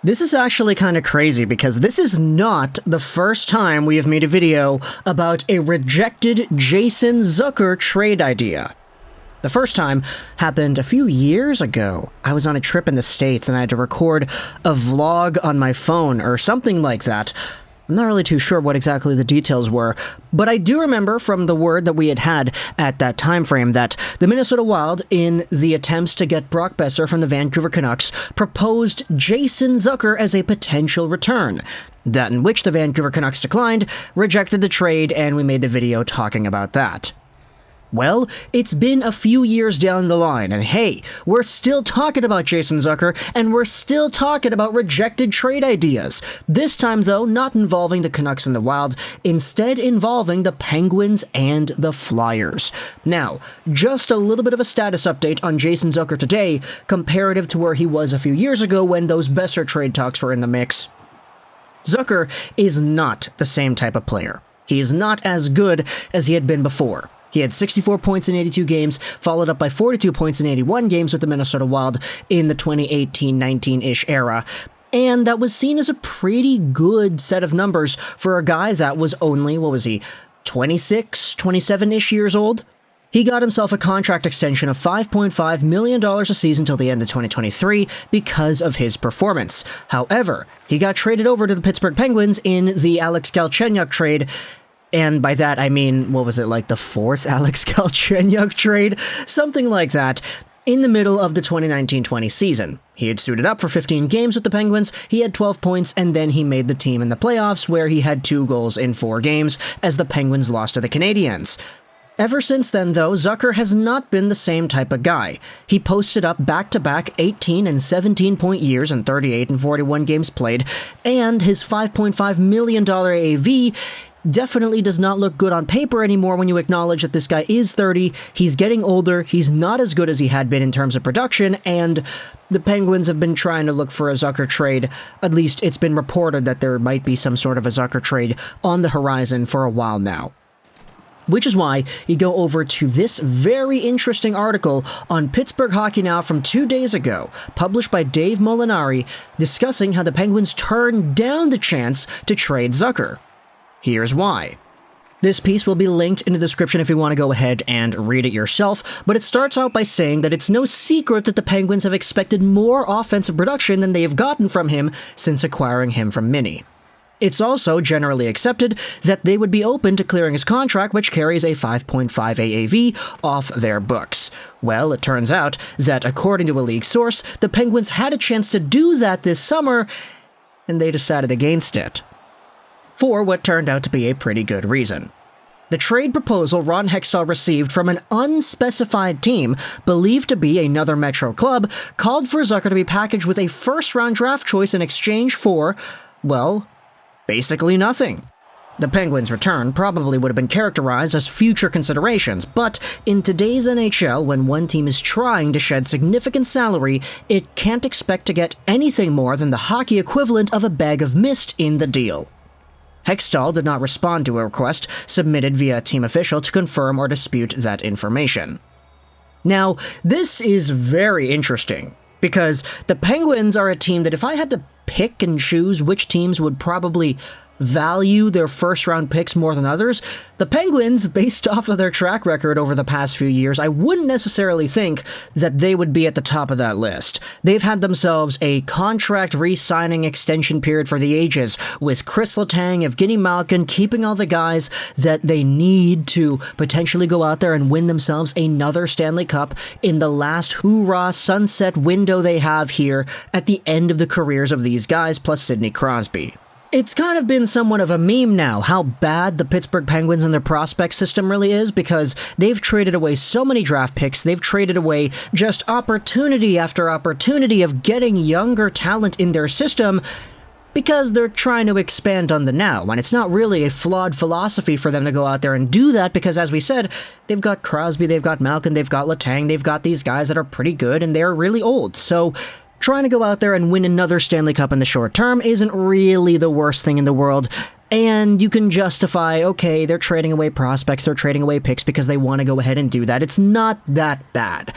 This is actually kind of crazy because this is not the first time we have made a video about a rejected Jason Zucker trade idea. The first time happened a few years ago. I was on a trip in the States and I had to record a vlog on my phone or something like that. I'm not really too sure what exactly the details were, but I do remember from the word that we had at that time frame that the Minnesota Wild, in the attempts to get Brock Boeser from the Vancouver Canucks, proposed Jason Zucker as a potential return. That in which the Vancouver Canucks declined, rejected the trade, and we made the video talking about that. Well, it's been a few years down the line, and hey, we're still talking about Jason Zucker, and we're still talking about rejected trade ideas. This time, though, not involving the Canucks and the Wild, instead involving the Penguins and the Flyers. Now, just a little bit of a status update on Jason Zucker today, comparative to where he was a few years ago when those Boeser trade talks were in the mix. Zucker is not the same type of player. He is not as good as he had been before. He had 64 points in 82 games, followed up by 42 points in 81 games with the Minnesota Wild in the 2018-19-ish era. And that was seen as a pretty good set of numbers for a guy that was only, 26, 27-ish years old? He got himself a contract extension of $5.5 million a season till the end of 2023 because of his performance. However, he got traded over to the Pittsburgh Penguins in the Alex Galchenyuk trade. And by that, I mean, the fourth Alex Galchenyuk trade? Something like that, in the middle of the 2019-20 season. He had suited up for 15 games with the Penguins, he had 12 points, and then he made the team in the playoffs, where he had 2 goals in 4 games, as the Penguins lost to the Canadiens. Ever since then, though, Zucker has not been the same type of guy. He posted up back-to-back 18 and 17-point years in 38 and 41 games played, and his $5.5 million AAV definitely does not look good on paper anymore when you acknowledge that this guy is 30, he's getting older, he's not as good as he had been in terms of production, and the Penguins have been trying to look for a Zucker trade. At least it's been reported that there might be some sort of a Zucker trade on the horizon for a while now. Which is why you go over to this very interesting article on Pittsburgh Hockey Now from 2 days ago, published by Dave Molinari, discussing how the Penguins turned down the chance to trade Zucker. Here's why. This piece will be linked in the description if you want to go ahead and read it yourself, but it starts out by saying that it's no secret that the Penguins have expected more offensive production than they have gotten from him since acquiring him from Mini. It's also generally accepted that they would be open to clearing his contract, which carries a 5.5 AAV, off their books. Well, it turns out that, according to a league source, the Penguins had a chance to do that this summer, and they decided against it. For what turned out to be a pretty good reason. The trade proposal Ron Hextall received from an unspecified team, believed to be another Metro club, called for Zucker to be packaged with a first-round draft choice in exchange for, basically nothing. The Penguins' return probably would have been characterized as future considerations, but in today's NHL, when one team is trying to shed significant salary, it can't expect to get anything more than the hockey equivalent of a bag of mist in the deal. Hextall did not respond to a request submitted via a team official to confirm or dispute that information. Now, this is very interesting, because the Penguins are a team that if I had to pick and choose which teams would probably value their first-round picks more than others, the Penguins, based off of their track record over the past few years, I wouldn't necessarily think that they would be at the top of that list. They've had themselves a contract re-signing extension period for the ages, with Chris Letang, Evgeny Malkin keeping all the guys that they need to potentially go out there and win themselves another Stanley Cup in the last hoorah sunset window they have here at the end of the careers of these guys, plus Sidney Crosby. It's kind of been somewhat of a meme now, how bad the Pittsburgh Penguins and their prospect system really is, because they've traded away so many draft picks, they've traded away just opportunity after opportunity of getting younger talent in their system, because they're trying to expand on the now, and it's not really a flawed philosophy for them to go out there and do that, because as we said, they've got Crosby, they've got Malkin, they've got Letang, they've got these guys that are pretty good, and they're really old, so trying to go out there and win another Stanley Cup in the short term isn't really the worst thing in the world, and you can justify, okay, they're trading away prospects, they're trading away picks because they want to go ahead and do that. It's not that bad.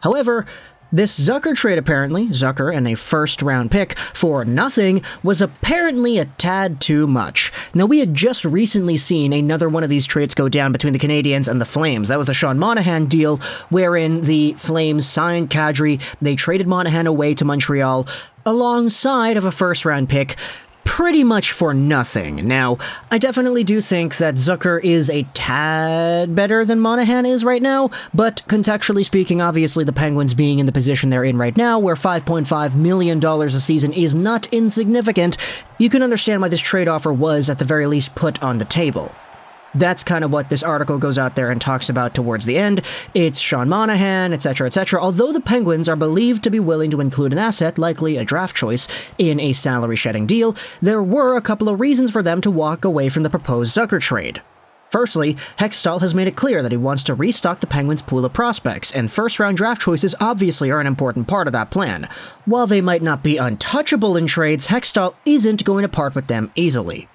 However, This Zucker trade apparently, Zucker and a first-round pick for nothing, was apparently a tad too much. Now, we had just recently seen another one of these trades go down between the Canadiens and the Flames. That was the Sean Monahan deal, wherein the Flames signed Kadri, they traded Monahan away to Montreal, alongside of a first-round pick, pretty much for nothing. Now, I definitely do think that Zucker is a tad better than Monahan is right now, but contextually speaking, obviously the Penguins being in the position they're in right now, where $5.5 million a season is not insignificant, you can understand why this trade offer was, at the very least, put on the table. That's kind of what this article goes out there and talks about towards the end. It's Sean Monahan, etc., etc. Although the Penguins are believed to be willing to include an asset, likely a draft choice, in a salary-shedding deal, there were a couple of reasons for them to walk away from the proposed Zucker trade. Firstly, Hextall has made it clear that he wants to restock the Penguins' pool of prospects, and first-round draft choices obviously are an important part of that plan. While they might not be untouchable in trades, Hextall isn't going to part with them easily.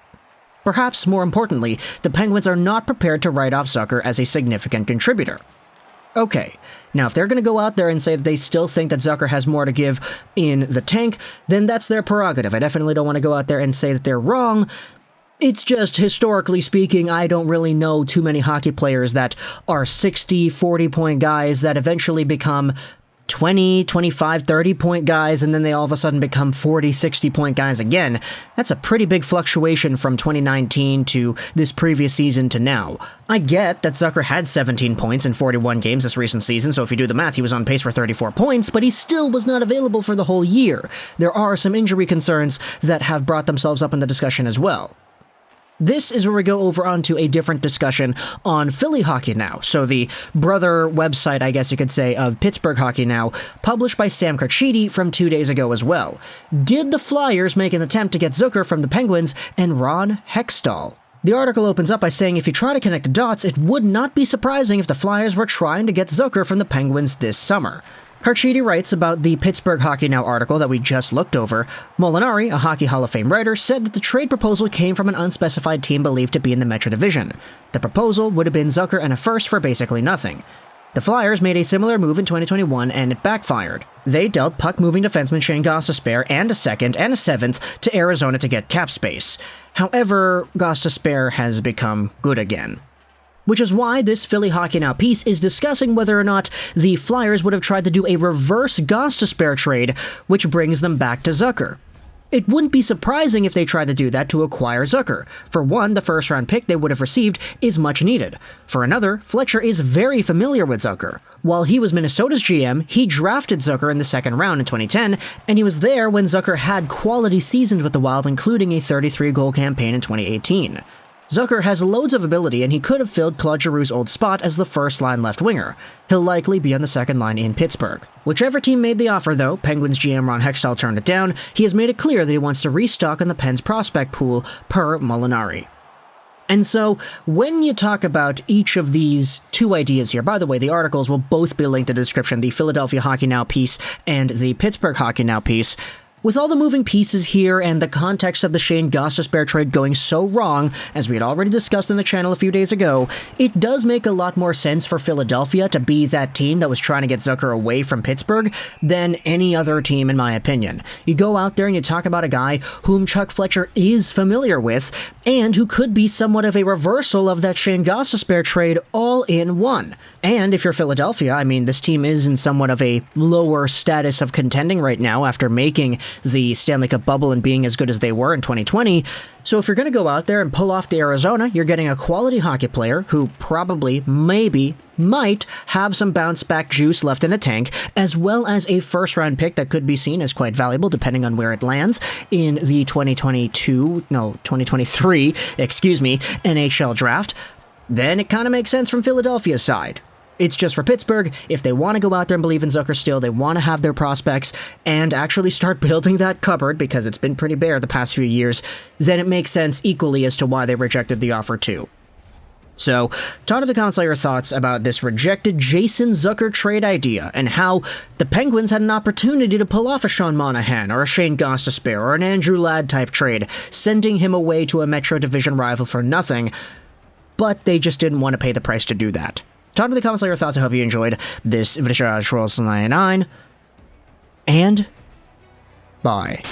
Perhaps more importantly, the Penguins are not prepared to write off Zucker as a significant contributor. Okay, now if they're going to go out there and say that they still think that Zucker has more to give in the tank, then that's their prerogative. I definitely don't want to go out there and say that they're wrong. It's just, historically speaking, I don't really know too many hockey players that are 60, 40-point guys that eventually become 20, 25, 30-point guys, and then they all of a sudden become 40, 60-point guys again. That's a pretty big fluctuation from 2019 to this previous season to now. I get that Zucker had 17 points in 41 games this recent season, so if you do the math, he was on pace for 34 points, but he still was not available for the whole year. There are some injury concerns that have brought themselves up in the discussion as well. This is where we go over onto a different discussion on Philly Hockey Now, so the brother website, I guess you could say, of Pittsburgh Hockey Now, published by Sam Carchidi from 2 days ago as well. Did the Flyers make an attempt to get Zucker from the Penguins and Ron Hextall? The article opens up by saying if you try to connect the dots, it would not be surprising if the Flyers were trying to get Zucker from the Penguins this summer. Carchidi writes about the Pittsburgh Hockey Now article that we just looked over. Molinari, a Hockey Hall of Fame writer, said that the trade proposal came from an unspecified team believed to be in the Metro Division. The proposal would have been Zucker and a first for basically nothing. The Flyers made a similar move in 2021 and it backfired. They dealt puck-moving defenseman Shane Gostisbehere and a second and a seventh to Arizona to get cap space. However, Gostisbehere has become good again. Which is why this Philly Hockey Now piece is discussing whether or not the Flyers would have tried to do a reverse Gostisbehere trade, which brings them back to Zucker. It wouldn't be surprising if they tried to do that to acquire Zucker. For one, the first-round pick they would have received is much needed. For another, Fletcher is very familiar with Zucker. While he was Minnesota's GM, he drafted Zucker in the second round in 2010, and he was there when Zucker had quality seasons with the Wild, including a 33-goal campaign in 2018. Zucker has loads of ability, and he could have filled Claude Giroux's old spot as the first-line left winger. He'll likely be on the second line in Pittsburgh. Whichever team made the offer, though, Penguins GM Ron Hextall turned it down. He has made it clear that he wants to restock on the Pens prospect pool, per Molinari. And so, when you talk about each of these two ideas here, by the way, the articles will both be linked in the description, the Philadelphia Hockey Now piece and the Pittsburgh Hockey Now piece. With all the moving pieces here and the context of the Shane Gostisbehere trade going so wrong, as we had already discussed in the channel a few days ago, it does make a lot more sense for Philadelphia to be that team that was trying to get Zucker away from Pittsburgh than any other team, in my opinion. You go out there and you talk about a guy whom Chuck Fletcher is familiar with, and who could be somewhat of a reversal of that Shane Gostisbehere trade all in one. And if you're Philadelphia, I mean, this team is in somewhat of a lower status of contending right now after making the Stanley Cup bubble and being as good as they were in 2020. So if you're going to go out there and pull off the Arizona, you're getting a quality hockey player who probably, maybe, might have some bounce-back juice left in the tank, as well as a first-round pick that could be seen as quite valuable depending on where it lands in the 2023, NHL Draft. Then it kind of makes sense from Philadelphia's side. It's just for Pittsburgh, if they want to go out there and believe in Zucker still, they want to have their prospects and actually start building that cupboard, because it's been pretty bare the past few years, then it makes sense equally as to why they rejected the offer too. So, talk to the comments all your thoughts about this rejected Jason Zucker trade idea, and how the Penguins had an opportunity to pull off a Sean Monahan or a Shane Gostisbehere or an Andrew Ladd type trade, sending him away to a Metro Division rival for nothing, but they just didn't want to pay the price to do that. Talk to the comments all your thoughts. I hope you enjoyed this video. Juraj 99. and bye.